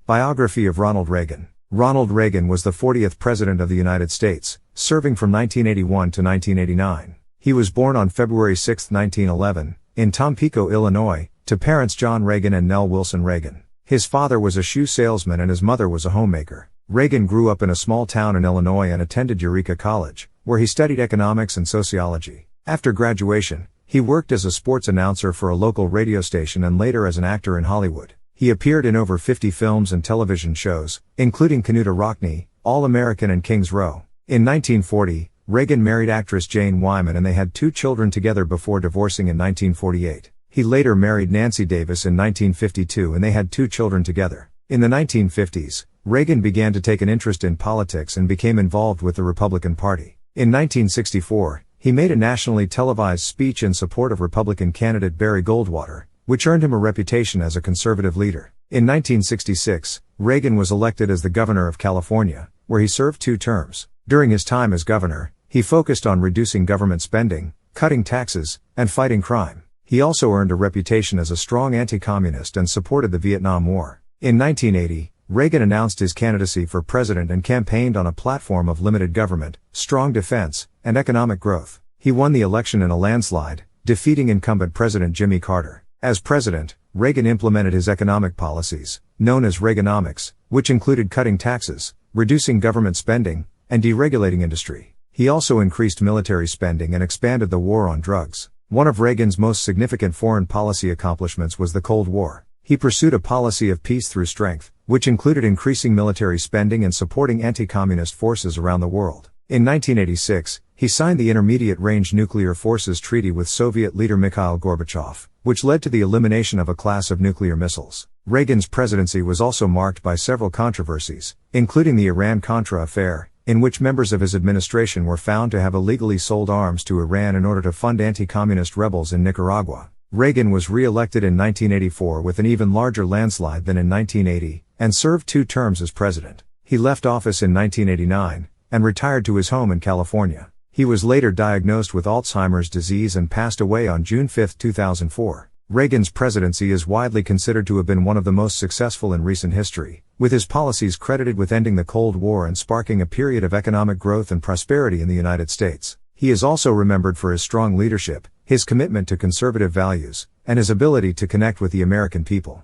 Biography of Ronald Reagan. Ronald Reagan was the 40th President of the United States, serving from 1981 to 1989. He was born on February 6, 1911, in Tampico, Illinois, to parents John Reagan and Nell Wilson Reagan. His father was a shoe salesman and his mother was a homemaker. Reagan grew up in a small town in Illinois and attended Eureka College, where he studied economics and sociology. After graduation, he worked as a sports announcer for a local radio station and later as an actor in Hollywood. He appeared in over 50 films and television shows, including Canuta Rockne, All-American and King's Row. In 1940, Reagan married actress Jane Wyman and they had 2 children together before divorcing in 1948. He later married Nancy Davis in 1952 and they had 2 children together. In the 1950s, Reagan began to take an interest in politics and became involved with the Republican Party. In 1964, he made a nationally televised speech in support of Republican candidate Barry Goldwater, which earned him a reputation as a conservative leader. In 1966, Reagan was elected as the governor of California, where he served 2 terms. During his time as governor, he focused on reducing government spending, cutting taxes, and fighting crime. He also earned a reputation as a strong anti-communist and supported the Vietnam War. In 1980, Reagan announced his candidacy for president and campaigned on a platform of limited government, strong defense, and economic growth. He won the election in a landslide, defeating incumbent President Jimmy Carter. As president, Reagan implemented his economic policies, known as Reaganomics, which included cutting taxes, reducing government spending, and deregulating industry. He also increased military spending and expanded the war on drugs. One of Reagan's most significant foreign policy accomplishments was the Cold War. He pursued a policy of peace through strength, which included increasing military spending and supporting anti-communist forces around the world. In 1986, he signed the Intermediate-Range Nuclear Forces Treaty with Soviet leader Mikhail Gorbachev, which led to the elimination of a class of nuclear missiles. Reagan's presidency was also marked by several controversies, including the Iran-Contra affair, in which members of his administration were found to have illegally sold arms to Iran in order to fund anti-communist rebels in Nicaragua. Reagan was re-elected in 1984 with an even larger landslide than in 1980, and served 2 terms as president. He left office in 1989, and retired to his home in California. He was later diagnosed with Alzheimer's disease and passed away on June 5, 2004. Reagan's presidency is widely considered to have been one of the most successful in recent history, with his policies credited with ending the Cold War and sparking a period of economic growth and prosperity in the United States. He is also remembered for his strong leadership, his commitment to conservative values, and his ability to connect with the American people.